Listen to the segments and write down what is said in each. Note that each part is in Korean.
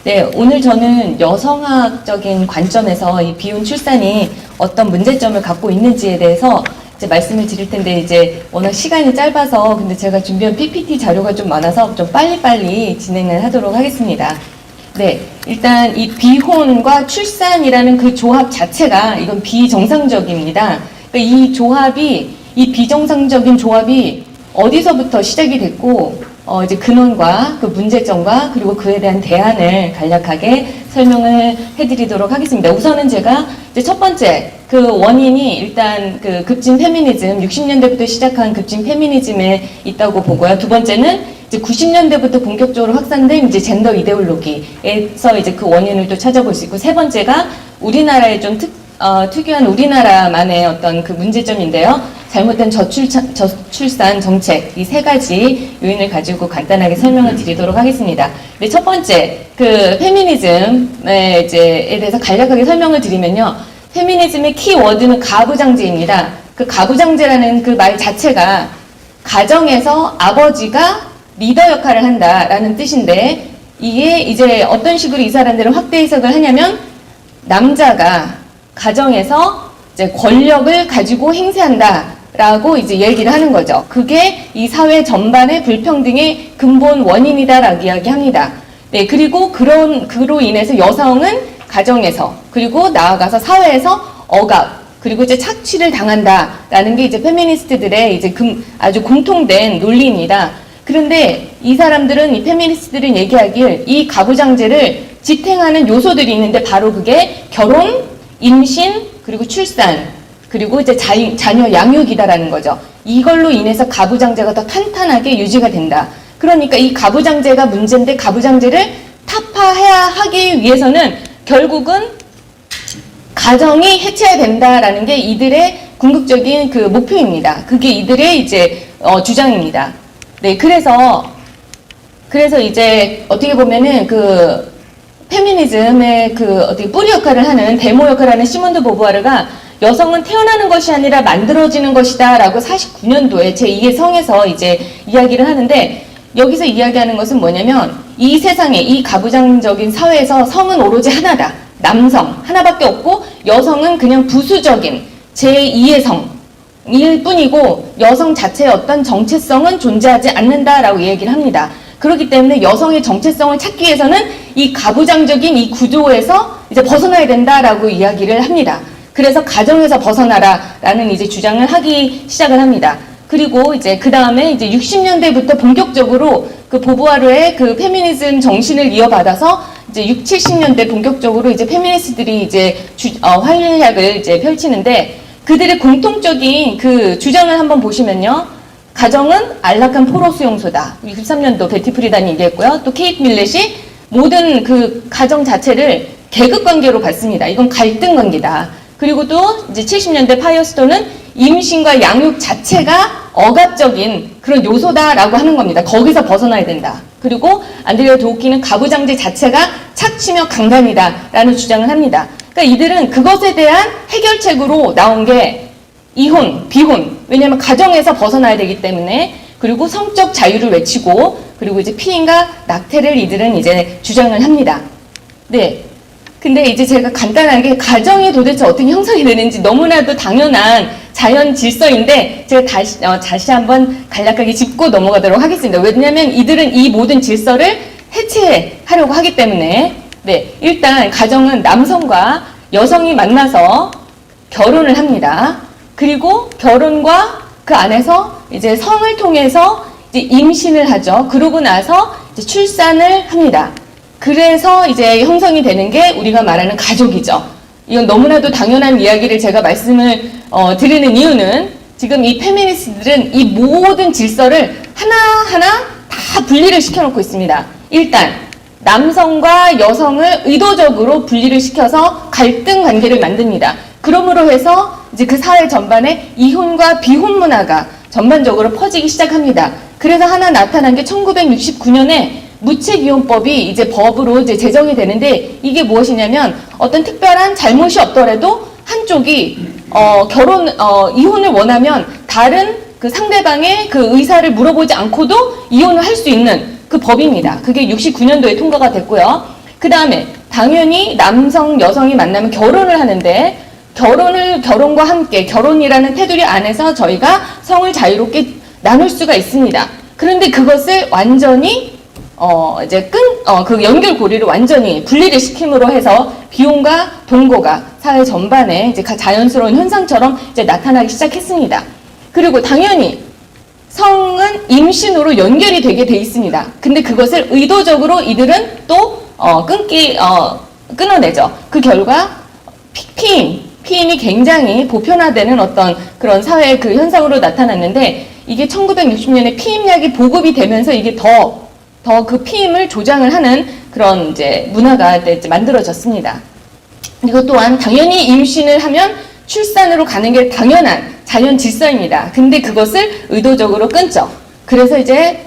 네, 오늘 저는 여성학적인 관점에서 이 비혼 출산이 어떤 문제점을 갖고 있는지에 대해서 이제 말씀을 드릴 텐데, 이제 워낙 시간이 짧아서 근데 제가 준비한 PPT 자료가 좀 많아서 좀 빨리빨리 진행을 하도록 하겠습니다. 네, 일단 이 비혼과 출산이라는 그 조합 자체가 이건 비정상적입니다. 그러니까 이 비정상적인 조합이 어디서부터 시작이 됐고, 이제 근원과 그 문제점과 그리고 그에 대한 대안을 간략하게 설명을 해드리도록 하겠습니다. 우선은 제가 이제 첫 번째 그 원인이 일단 그 급진 페미니즘, 60년대부터 시작한 급진 페미니즘에 있다고 보고요. 두 번째는 이제 90년대부터 본격적으로 확산된 이제 젠더 이데올로기에서 이제 그 원인을 또 찾아볼 수 있고, 세 번째가 우리나라의 좀 특유한 우리나라만의 어떤 그 문제점인데요. 잘못된 저출산 정책, 이 세 가지 요인을 가지고 간단하게 설명을 드리도록 하겠습니다. 네, 첫 번째, 그 페미니즘에 대해서 간략하게 설명을 드리면요. 페미니즘의 키워드는 가부장제입니다. 그 가부장제라는 그 말 자체가 가정에서 아버지가 리더 역할을 한다라는 뜻인데, 이게 이제 어떤 식으로 이 사람들은 확대 해석을 하냐면, 남자가 가정에서 이제 권력을 가지고 행세한다 라고 이제 얘기를 하는 거죠. 그게 이 사회 전반의 불평등의 근본 원인이다라고 이야기합니다. 네, 그리고 그로 인해서 여성은 가정에서 그리고 나아가서 사회에서 억압 그리고 이제 착취를 당한다라는 게 이제 페미니스트들의 이제 아주 공통된 논리입니다. 그런데 이 사람들은, 이 페미니스트들은 얘기하길 이 가부장제를 지탱하는 요소들이 있는데, 바로 그게 결혼, 임신, 그리고 출산, 그리고 이제 자녀 양육이다라는 거죠. 이걸로 인해서 가부장제가 더 탄탄하게 유지가 된다. 그러니까 이 가부장제가 문제인데, 가부장제를 타파하기 위해서는 결국은 가정이 해체해야 된다라는 게 이들의 궁극적인 그 목표입니다. 그게 이들의 이제 주장입니다. 네, 그래서 이제 어떻게 보면은 그 페미니즘의 그 어떻게 뿌리 역할을 하는, 데모 역할을 하는 시몬드 보부아르가 여성은 태어나는 것이 아니라 만들어지는 것이다 라고 49년도에 제2의 성에서 이제 이야기를 하는데, 여기서 이야기하는 것은 뭐냐면, 이 세상에, 이 가부장적인 사회에서 성은 오로지 하나다. 남성 하나밖에 없고, 여성은 그냥 부수적인 제2의 성일 뿐이고, 여성 자체의 어떤 정체성은 존재하지 않는다라고 얘기를 합니다. 그렇기 때문에 여성의 정체성을 찾기 위해서는 이 가부장적인 이 구조에서 이제 벗어나야 된다라고 이야기를 합니다. 그래서 가정에서 벗어나라라는 이제 주장을 하기 시작을 합니다. 그리고 이제 그 다음에 이제 60년대부터 본격적으로 그 보부아르의 그 페미니즘 정신을 이어받아서 이제 60, 70년대 본격적으로 이제 페미니스트들이 이제 활약을 이제 펼치는데, 그들의 공통적인 그 주장을 한번 보시면요. 가정은 안락한 포로 수용소다. 63년도 베티 프리단이 얘기했고요. 또 케이트 밀렛이 모든 그 가정 자체를 계급 관계로 봤습니다. 이건 갈등 관계다. 그리고 또 이제 70년대 파이어스톤은 임신과 양육 자체가 억압적인 그런 요소다라고 하는 겁니다. 거기서 벗어나야 된다. 그리고 안드레아 도우키는 가부장제 자체가 착취며 강간이다라는 주장을 합니다. 그러니까 이들은 그것에 대한 해결책으로 나온 게 이혼, 비혼. 왜냐하면 가정에서 벗어나야 되기 때문에, 그리고 성적 자유를 외치고, 그리고 이제 피임과 낙태를 이들은 이제 주장을 합니다. 네. 근데 이제 제가 간단하게 가정이 도대체 어떻게 형성이 되는지 너무나도 당연한 자연 질서인데, 제가 다시 한번 간략하게 짚고 넘어가도록 하겠습니다. 왜냐하면 이들은 이 모든 질서를 해체하려고 하기 때문에. 네, 일단 가정은 남성과 여성이 만나서 결혼을 합니다. 그리고 결혼과 그 안에서 이제 성을 통해서 이제 임신을 하죠. 그러고 나서 이제 출산을 합니다. 그래서 이제 형성이 되는 게 우리가 말하는 가족이죠. 이건 너무나도 당연한 이야기를 제가 말씀을 드리는 이유는, 지금 이 페미니스트들은 이 모든 질서를 하나하나 다 분리를 시켜놓고 있습니다. 일단 남성과 여성을 의도적으로 분리를 시켜서 갈등 관계를 만듭니다. 그러므로 해서 이제 그 사회 전반에 이혼과 비혼 문화가 전반적으로 퍼지기 시작합니다. 그래서 하나 나타난 게 1969년에 무책이혼법이 이제 법으로 이제 제정이 되는데, 이게 무엇이냐면, 어떤 특별한 잘못이 없더라도 한쪽이 이혼을 원하면 다른 그 상대방의 그 의사를 물어보지 않고도 이혼을 할 수 있는 그 법입니다. 그게 69년도에 통과가 됐고요. 그 다음에 당연히 남성, 여성이 만나면 결혼을 하는데 결혼과 함께 결혼이라는 테두리 안에서 저희가 성을 자유롭게 나눌 수가 있습니다. 그런데 그것을 완전히 이제 그 연결고리를 완전히 분리를 시킴으로 해서 비혼과 동거가 사회 전반에 이제 자연스러운 현상처럼 이제 나타나기 시작했습니다. 그리고 당연히 성은 임신으로 연결이 되게 돼 있습니다. 근데 그것을 의도적으로 이들은 또 끊어내죠. 그 결과 피임이 굉장히 보편화되는 어떤 그런 사회의 그 현상으로 나타났는데, 이게 1960년에 피임약이 보급이 되면서 이게 더 그 피임을 조장을 하는 그런 이제 문화가 이제 만들어졌습니다. 이것 또한 당연히 임신을 하면 출산으로 가는 게 당연한 자연 질서입니다. 근데 그것을 의도적으로 끊죠. 그래서 이제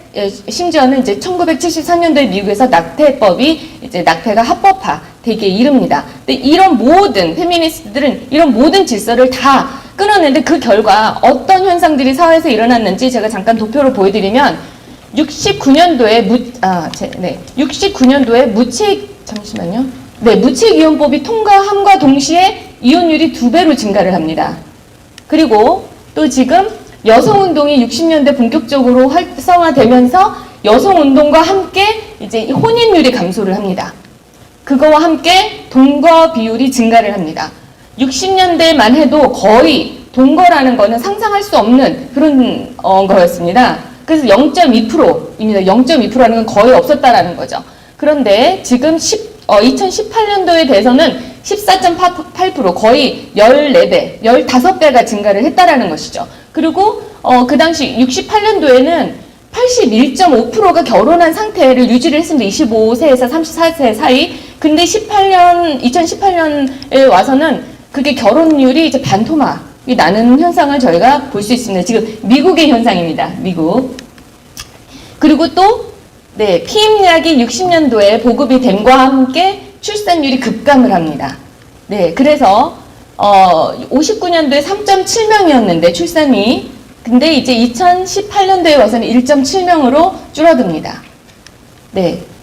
심지어는 이제 1974년도에 미국에서 낙태법이 이제 낙태가 합법화 되게 이릅니다. 근데 이런 모든 페미니스트들은 이런 모든 질서를 다 끊었는데, 그 결과 어떤 현상들이 사회에서 일어났는지 제가 잠깐 도표를 보여드리면, 69년도에 무책이혼법이 통과함과 동시에 이혼율이 2배로 증가를 합니다. 그리고 또 지금 여성운동이 60년대 본격적으로 활성화되면서 여성운동과 함께 이제 혼인율이 감소를 합니다. 그거와 함께 동거 비율이 증가를 합니다. 60년대만 해도 거의 동거라는 거는 상상할 수 없는 그런 거였습니다. 그래서 0.2%입니다. 0.2%라는 건 거의 없었다라는 거죠. 그런데 지금 2018년도에 대해서는 14.8%, 거의 14배, 15배가 증가를 했다라는 것이죠. 그리고 그 당시 68년도에는 81.5%가 결혼한 상태를 유지를 했습니다. 25세에서 34세 사이. 근데 2018년에 와서는 그게 결혼율이 이제 반토막이 나는 현상을 저희가 볼 수 있습니다. 지금 미국의 현상입니다. 미국. 그리고 또 피임약이 60년도에 보급이 됨과 함께 출산율이 급감을 합니다. 그래서 59년도에 3.7명이었는데 출산이, 근데 이제 2018년도에 와서는 1.7명으로 줄어듭니다.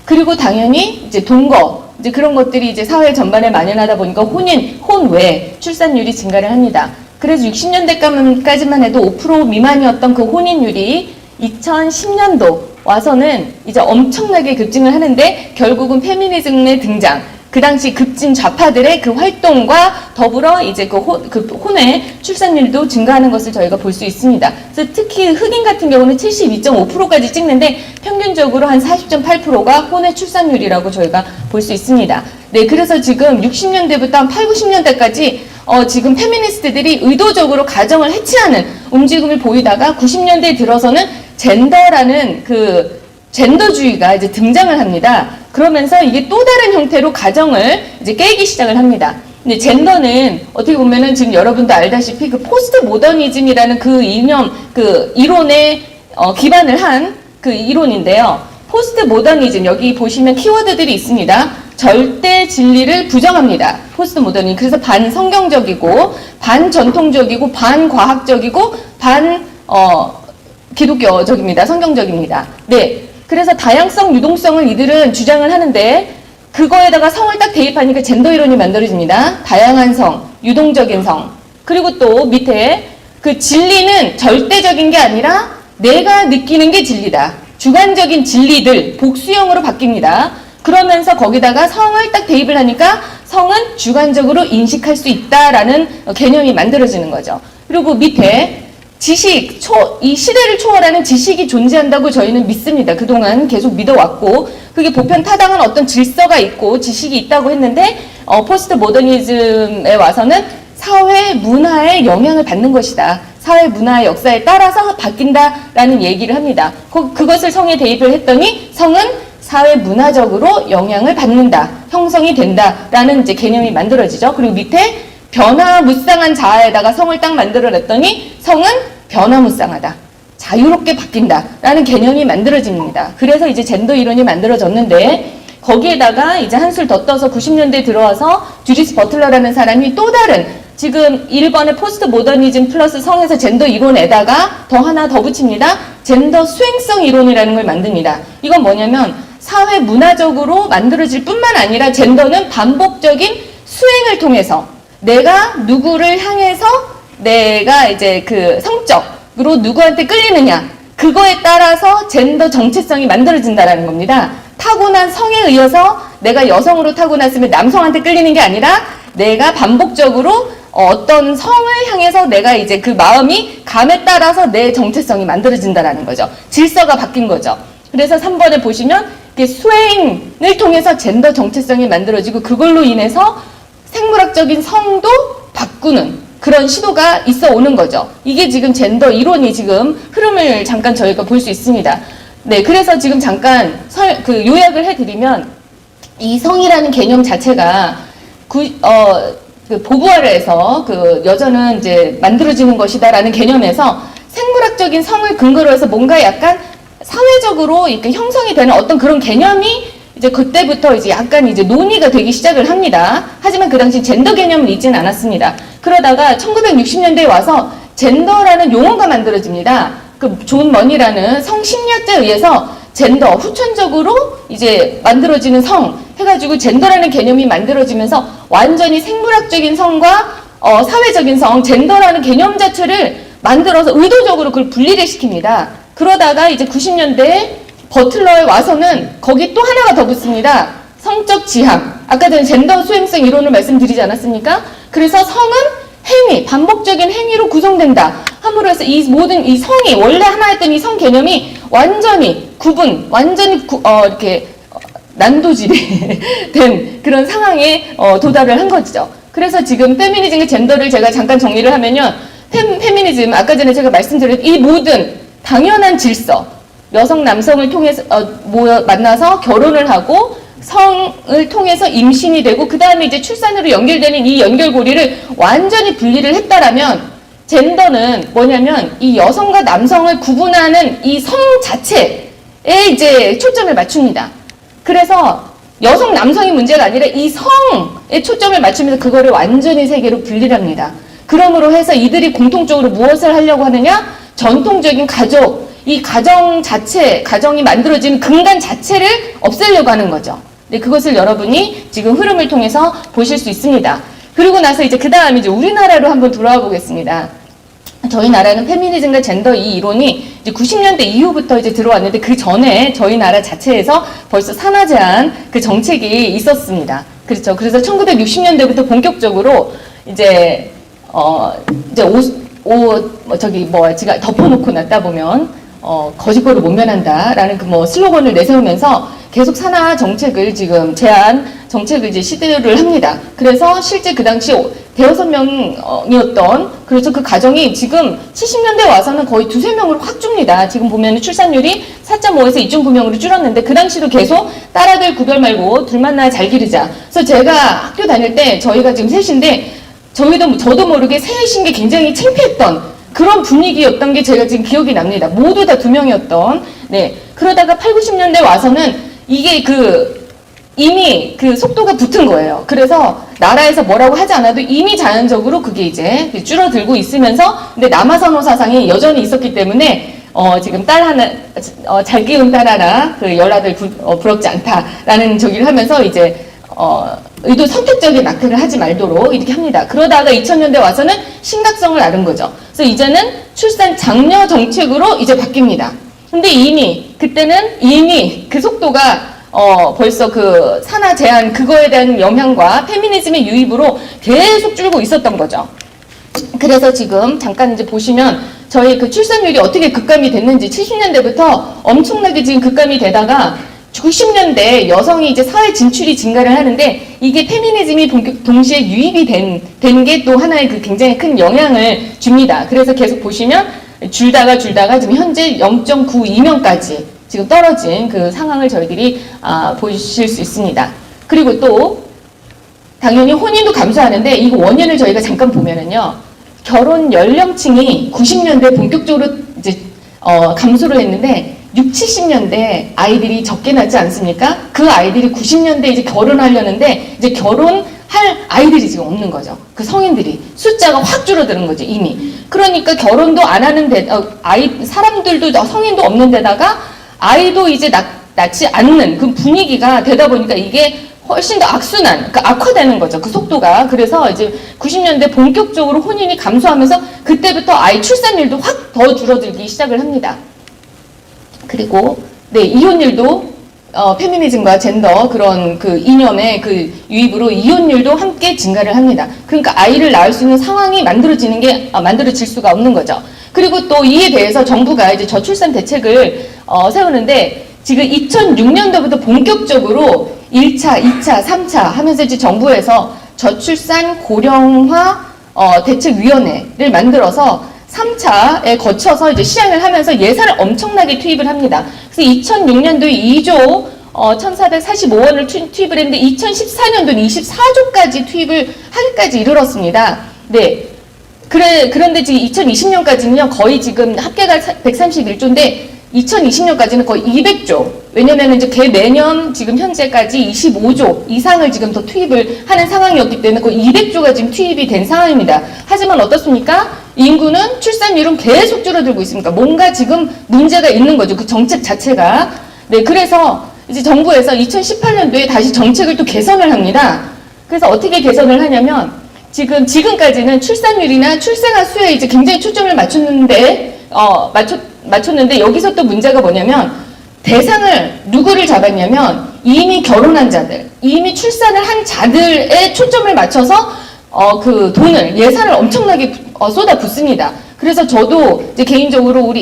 그리고 당연히 이제 동거, 이제 그런 것들이 이제 사회 전반에 만연하다 보니까 혼외 출산율이 증가를 합니다. 그래서 60년대까지만 해도 5% 미만이었던 그 혼인율이 2010년도 와서는 이제 엄청나게 급증을 하는데, 결국은 페미니즘의 등장, 그 당시 급진 좌파들의 그 활동과 더불어 이제 그 혼외 출산율도 증가하는 것을 저희가 볼 수 있습니다. 그래서 특히 흑인 같은 경우는 72.5%까지 찍는데, 평균적으로 한 40.8%가 혼외 출산율이라고 저희가 볼 수 있습니다. 그래서 지금 60년대부터 한 8, 90년대까지 지금 페미니스트들이 의도적으로 가정을 해치하는 움직임을 보이다가 90년대에 들어서는 젠더라는 그 젠더주의가 이제 등장을 합니다. 그러면서 이게 또 다른 형태로 가정을 이제 깨기 시작을 합니다. 근데 젠더는 어떻게 보면은 지금 여러분도 알다시피 그 포스트 모더니즘이라는 그 이념, 그 이론에 기반을 한 그 이론인데요. 포스트 모더니즘, 여기 보시면 키워드들이 있습니다. 절대 진리를 부정합니다. 포스트 모더니즘. 그래서 반성경적이고, 반전통적이고, 반과학적이고, 기독교적입니다. 성경적입니다. 그래서 다양성, 유동성을 이들은 주장을 하는데, 그거에다가 성을 딱 대입하니까 젠더 이론이 만들어집니다. 다양한 성, 유동적인 성. 그리고 또 밑에 그 진리는 절대적인 게 아니라 내가 느끼는 게 진리다. 주관적인 진리들, 복수형으로 바뀝니다. 그러면서 거기다가 성을 딱 대입을 하니까 성은 주관적으로 인식할 수 있다라는 개념이 만들어지는 거죠. 그리고 밑에 지식, 이 시대를 초월하는 지식이 존재한다고 저희는 믿습니다. 그동안 계속 믿어왔고, 그게 보편 타당한 어떤 질서가 있고 지식이 있다고 했는데, 포스트 모더니즘에 와서는 사회 문화의 영향을 받는 것이다. 사회 문화의 역사에 따라서 바뀐다라는 얘기를 합니다. 그것을 성에 대입을 했더니 성은 사회 문화적으로 영향을 받는다, 형성이 된다라는 이제 개념이 만들어지죠. 그리고 밑에 변화무쌍한 자아에다가 성을 딱 만들어냈더니 성은 변화무쌍하다, 자유롭게 바뀐다라는 개념이 만들어집니다. 그래서 이제 젠더 이론이 만들어졌는데, 거기에다가 이제 한술 더 떠서 90년대에 들어와서 주디스 버틀러라는 사람이 또 다른, 지금 1번의 포스트 모더니즘 플러스 성에서 젠더 이론에다가 더 하나 더 붙입니다. 젠더 수행성 이론이라는 걸 만듭니다. 이건 뭐냐면 사회 문화적으로 만들어질 뿐만 아니라 젠더는 반복적인 수행을 통해서 내가 누구를 향해서 내가 이제 그 성적으로 누구한테 끌리느냐 그거에 따라서 젠더 정체성이 만들어진다는 겁니다. 타고난 성에 의해서 내가 여성으로 타고났으면 남성한테 끌리는 게 아니라 내가 반복적으로 어떤 성을 향해서 내가 이제 그 마음이 감에 따라서 내 정체성이 만들어진다는 거죠. 질서가 바뀐 거죠. 그래서 3번에 보시면 수행을 통해서 젠더 정체성이 만들어지고 그걸로 인해서 생물학적인 성도 바꾸는 그런 시도가 있어 오는 거죠. 이게 지금 젠더 이론이 지금 흐름을 잠깐 저희가 볼 수 있습니다. 네, 그래서 지금 잠깐 요약을 해드리면 이 성이라는 개념 자체가 보부아르에서 여자는 이제 만들어지는 것이다라는 개념에서 생물학적인 성을 근거로 해서 뭔가 약간 사회적으로 이렇게 형성이 되는 어떤 그런 개념이 이제 그때부터 이제 약간 이제 논의가 되기 시작을 합니다. 하지만 그 당시 젠더 개념은 있지는 않았습니다. 그러다가 1960년대에 와서 젠더라는 용어가 만들어집니다. 존 머니라는 성심리학자에 의해서 젠더, 후천적으로 이제 만들어지는 성 해가지고 젠더라는 개념이 만들어지면서 완전히 생물학적인 성과 사회적인 성, 젠더라는 개념 자체를 만들어서 의도적으로 그걸 분리를 시킵니다. 그러다가 이제 90년대에 버틀러에 와서는 거기 또 하나가 더 붙습니다. 성적 지향. 아까 전에 젠더 수행성 이론을 말씀드리지 않았습니까? 그래서 성은 행위, 반복적인 행위로 구성된다. 함으로 해서 이 모든 이 성이 원래 하나였던 이 성 개념이 완전히 완전히 이렇게 난도질이 된 그런 상황에 도달을 한 거죠. 그래서 지금 페미니즘과 젠더를 제가 잠깐 정리를 하면요. 페미니즘, 아까 전에 제가 말씀드린 이 모든 당연한 질서, 여성, 남성을 통해서 만나서 결혼을 하고 성을 통해서 임신이 되고 그 다음에 이제 출산으로 연결되는 이 연결고리를 완전히 분리를 했다라면 젠더는 뭐냐면 이 여성과 남성을 구분하는 이 성 자체에 이제 초점을 맞춥니다. 그래서 여성, 남성이 문제가 아니라 이 성에 초점을 맞추면서 그거를 완전히 세 개로 분리를 합니다. 그러므로 해서 이들이 공통적으로 무엇을 하려고 하느냐? 전통적인 가족, 이 가정 자체, 가정이 만들어진 근간 자체를 없애려고 하는 거죠. 네, 그것을 여러분이 지금 흐름을 통해서 보실 수 있습니다. 그리고 나서 이제 그 다음 이제 우리나라로 한번 돌아와 보겠습니다. 저희 나라는 페미니즘과 젠더 이 이론이 이제 90년대 이후부터 이제 들어왔는데 그 전에 저희 나라 자체에서 벌써 산하 제한 그 정책이 있었습니다. 그렇죠. 그래서 1960년대부터 본격적으로 이제 제가 덮어놓고 놨다 보면 거짓거를 못 면한다라는 그 슬로건을 내세우면서 계속 산하 정책을 지금 제한 정책을 이제 시도를 합니다. 그래서 실제 그 당시 대여섯 명이었던 그래서 그 가정이 지금 70년대 와서는 거의 두세 명으로 확 줍니다. 지금 보면 출산율이 4.5에서 2.9명으로 줄었는데 그 당시도 계속 딸아들 구별 말고 둘만 낳아 잘 기르자. 그래서 제가 학교 다닐 때 저희가 지금 셋인데 저도 모르게 셋인 게 굉장히 창피했던 그런 분위기였던 게 제가 지금 기억이 납니다. 모두 다 2명이었던. 네. 그러다가 8, 90년대 와서는 이게 이미 그 속도가 붙은 거예요. 그래서 나라에서 뭐라고 하지 않아도 이미 자연적으로 그게 이제 줄어들고 있으면서 근데 남아선호 사상이 여전히 있었기 때문에 지금 딸 하나, 잘 키운 딸 하나, 열아들 부럽지 않다라는 저기를 하면서 이제 의도 선택적인 마크를 하지 말도록 이렇게 합니다. 그러다가 2000년대 와서는 심각성을 앓은 거죠. 그래서 이제는 출산 장려 정책으로 이제 바뀝니다. 근데 그때는 이미 그 속도가 벌써 그 산하 제한 그거에 대한 영향과 페미니즘의 유입으로 계속 줄고 있었던 거죠. 그래서 지금 잠깐 이제 보시면 저희 그 출산율이 어떻게 급감이 됐는지 70년대부터 엄청나게 지금 급감이 되다가 90년대 여성이 이제 사회 진출이 증가를 하는데 이게 페미니즘이 동시에 유입이 된 게 또 하나의 그 굉장히 큰 영향을 줍니다. 그래서 계속 보시면 줄다가 지금 현재 0.92명까지 지금 떨어진 그 상황을 저희들이 보실 수 있습니다. 그리고 또 당연히 혼인도 감소하는데 이 원인을 저희가 잠깐 보면은요. 결혼 연령층이 90년대 본격적으로 이제 감소를 했는데 60, 70년대 아이들이 적게 낳지 않습니까? 그 아이들이 90년대 이제 결혼하려는데 이제 결혼할 아이들이 지금 없는 거죠. 그 성인들이 숫자가 확 줄어드는 거죠, 이미. 그러니까 결혼도 안 하는 사람들도 성인도 없는 데다가 아이도 이제 낳지 않는 그 분위기가 되다 보니까 이게 훨씬 더 악순환, 그러니까 악화되는 거죠. 그 속도가. 그래서 이제 90년대 본격적으로 혼인이 감소하면서 그때부터 아이 출산율도 확 더 줄어들기 시작을 합니다. 그리고 네, 이혼율도 페미니즘과 젠더 그런 그 이념의 그 유입으로 이혼율도 함께 증가를 합니다. 그러니까 아이를 낳을 수 있는 상황이 만들어질 수가 없는 거죠. 그리고 또 이에 대해서 정부가 이제 저출산 대책을 세우는데 지금 2006년도부터 본격적으로 1차, 2차, 3차 하면서 이제 정부에서 저출산 고령화 대책위원회를 만들어서 3차에 거쳐서 이제 시행을 하면서 예산을 엄청나게 투입을 합니다. 그래서 2006년도에 2조 1,445원을 투입을 했는데 2014년도는 24조까지 투입을 하기까지 이르렀습니다. 네. 그런데 지금 2020년까지는요, 거의 지금 합계가 131조인데 2020년까지는 거의 200조. 왜냐면 이제 매년 지금 현재까지 25조 이상을 지금 더 투입을 하는 상황이었기 때문에 거의 200조가 지금 투입이 된 상황입니다. 하지만 어떻습니까? 인구는 출산율은 계속 줄어들고 있습니다. 뭔가 지금 문제가 있는 거죠. 그 정책 자체가. 네, 그래서 이제 정부에서 2018년도에 다시 정책을 또 개선을 합니다. 그래서 어떻게 개선을 하냐면 지금까지는 출산율이나 출생아 수에 이제 굉장히 초점을 맞췄는데 여기서 또 문제가 뭐냐면 대상을 누구를 잡았냐면 이미 결혼한 자들, 이미 출산을 한 자들의 초점을 맞춰서 그 돈을 예산을 엄청나게 쏟아붓습니다. 그래서 저도 이제 개인적으로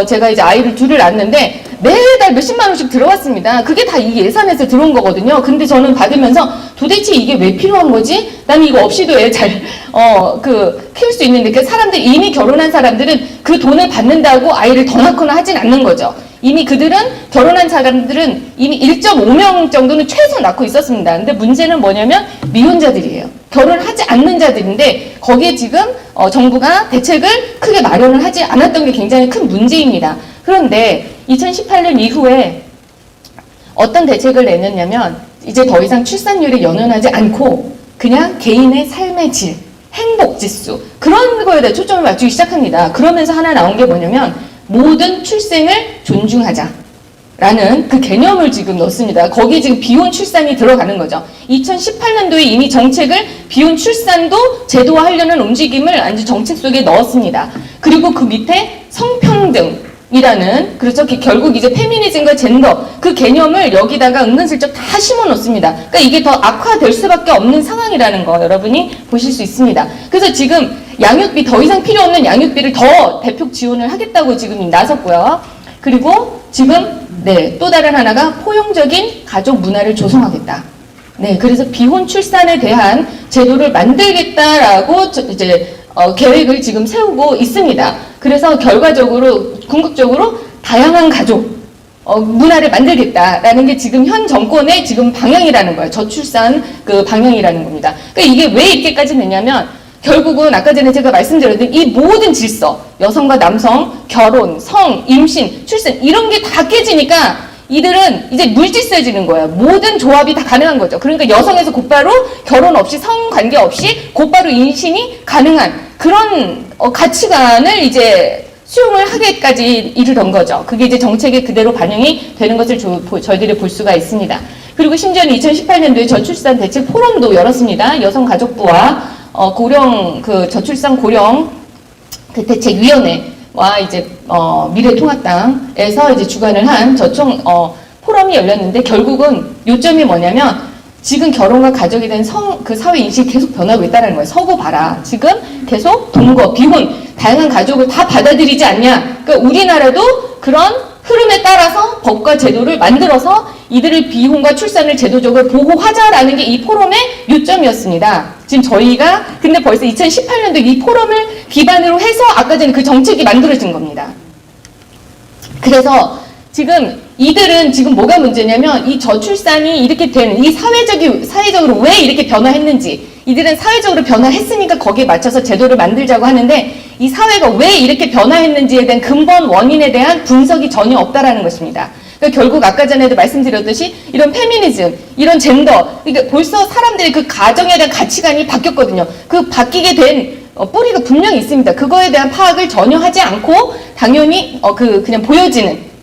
제가 이제 아이를 둘을 낳았는데 매달 몇십만 원씩 들어왔습니다. 그게 다 이 예산에서 들어온 거거든요. 근데 저는 받으면서 도대체 이게 왜 필요한 거지? 나는 이거 없이도 애 키울 수 있는데, 그 사람들, 이미 결혼한 사람들은 그 돈을 받는다고 아이를 더 낳거나 하진 않는 거죠. 이미 결혼한 사람들은 이미 1.5명 정도는 최소 낳고 있었습니다. 근데 문제는 뭐냐면 미혼자들이에요. 결혼하지 않는 자들인데 거기에 지금 정부가 대책을 크게 마련을 하지 않았던 게 굉장히 큰 문제입니다. 그런데 2018년 이후에 어떤 대책을 내놨냐면 이제 더 이상 출산율에 연연하지 않고 그냥 개인의 삶의 질, 행복 지수 그런 거에 대해 초점을 맞추기 시작합니다. 그러면서 하나 나온 게 뭐냐면 모든 출생을 존중하자 라는 그 개념을 지금 넣습니다. 거기에 지금 비혼 출산이 들어가는 거죠. 2018년도에 이미 정책을 비혼 출산도 제도화하려는 움직임을 아주 정책 속에 넣었습니다. 그리고 그 밑에 성평등이라는, 그렇죠. 결국 이제 페미니즘과 젠더 그 개념을 여기다가 은근슬쩍 다 심어 놓습니다. 그러니까 이게 더 악화될 수밖에 없는 상황이라는 거 여러분이 보실 수 있습니다. 그래서 지금 양육비, 더 이상 필요 없는 양육비를 더 대폭 지원을 하겠다고 지금 나섰고요. 그리고 지금 또 다른 하나가 포용적인 가족 문화를 조성하겠다. 네, 그래서 비혼 출산에 대한 제도를 만들겠다라고 이제 계획을 지금 세우고 있습니다. 그래서 결과적으로 궁극적으로 다양한 가족 문화를 만들겠다라는 게 지금 현 정권의 지금 방향이라는 거예요. 저출산 그 방향이라는 겁니다. 그러니까 이게 왜 이렇게까지 됐냐면 결국은 아까 전에 제가 말씀드렸던 이 모든 질서, 여성과 남성, 결혼, 성, 임신, 출산 이런 게 다 깨지니까 이들은 이제 물질세지는 거예요. 모든 조합이 다 가능한 거죠. 그러니까 여성에서 곧바로 결혼 없이 성관계 없이 곧바로 임신이 가능한 그런 가치관을 이제 수용을 하기까지 이르던 거죠. 그게 이제 정책에 그대로 반영이 되는 것을 저희들이 볼 수가 있습니다. 그리고 심지어는 2018년도에 저출산 대책 포럼도 열었습니다. 여성가족부와 저출산 고령 그 대책위원회와 이제 미래통합당에서 이제 주관을 한 포럼이 열렸는데 결국은 요점이 뭐냐면 지금 결혼과 가족에 대한 그 사회 인식이 계속 변하고 있다는 거예요. 서고 봐라. 지금 계속 동거, 비혼, 다양한 가족을 다 받아들이지 않냐. 그러니까 우리나라도 그런 흐름에 따라서 법과 제도를 만들어서 이들의 비혼과 출산을 제도적으로 보호하자라는 게 이 포럼의 요점이었습니다. 지금 저희가 근데 벌써 2018년도 이 포럼을 기반으로 해서 아까 전에 그 정책이 만들어진 겁니다. 그래서 지금 이들은 지금 뭐가 문제냐면 이 저출산이 이렇게 된 이 사회적으로 왜 이렇게 변화했는지 이들은 사회적으로 변화했으니까 거기에 맞춰서 제도를 만들자고 하는데 이 사회가 왜 이렇게 변화했는지에 대한 근본 원인에 대한 분석이 전혀 없다라는 것입니다. 그러니까 결국 아까 전에도 말씀드렸듯이 이런 페미니즘, 이런 젠더, 그러니까 벌써 사람들의 그 가정에 대한 가치관이 바뀌었거든요. 그 바뀌게 된 뿌리가 분명히 있습니다. 그거에 대한 파악을 전혀 하지 않고 당연히 그냥 보여지는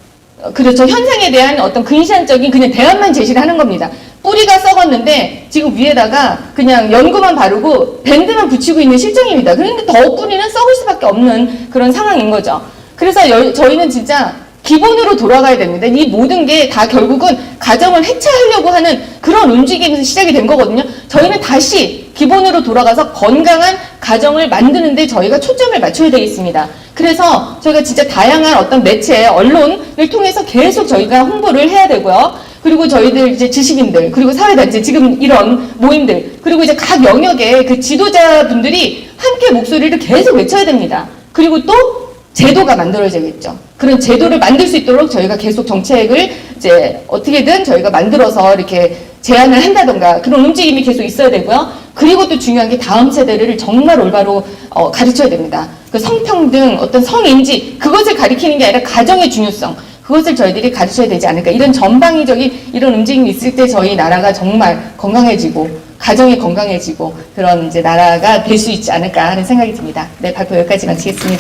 그렇죠. 현상에 대한 어떤 근시안적인 그냥 대안만 제시를 하는 겁니다. 뿌리가 썩었는데 지금 위에다가 그냥 연고만 바르고 밴드만 붙이고 있는 실정입니다. 그런데 더 뿌리는 썩을 수밖에 없는 그런 상황인 거죠. 그래서 저희는 진짜 기본으로 돌아가야 됩니다. 이 모든 게 다 결국은 가정을 해체하려고 하는 그런 움직임에서 시작이 된 거거든요. 저희는 다시 기본으로 돌아가서 건강한 가정을 만드는데 저희가 초점을 맞춰야 되겠습니다. 그래서 저희가 진짜 다양한 어떤 매체, 언론을 통해서 계속 저희가 홍보를 해야 되고요. 그리고 저희들 이제 지식인들, 그리고 사회단체, 지금 이런 모임들, 그리고 이제 각 영역의 그 지도자분들이 함께 목소리를 계속 외쳐야 됩니다. 그리고 또 제도가 만들어져야겠죠. 그런 제도를 만들 수 있도록 저희가 계속 정책을 이제 어떻게든 저희가 만들어서 이렇게 제안을 한다던가 그런 움직임이 계속 있어야 되고요. 그리고 또 중요한 게 다음 세대를 정말 올바로 가르쳐야 됩니다. 그 성평등, 어떤 성인지 그것을 가리키는 게 아니라 가정의 중요성, 그것을 저희들이 가르쳐야 되지 않을까. 이런 전방위적인 이런 움직임이 있을 때 저희 나라가 정말 건강해지고 가정이 건강해지고 그런 이제 나라가 될 수 있지 않을까 하는 생각이 듭니다. 네, 발표 여기까지 마치겠습니다.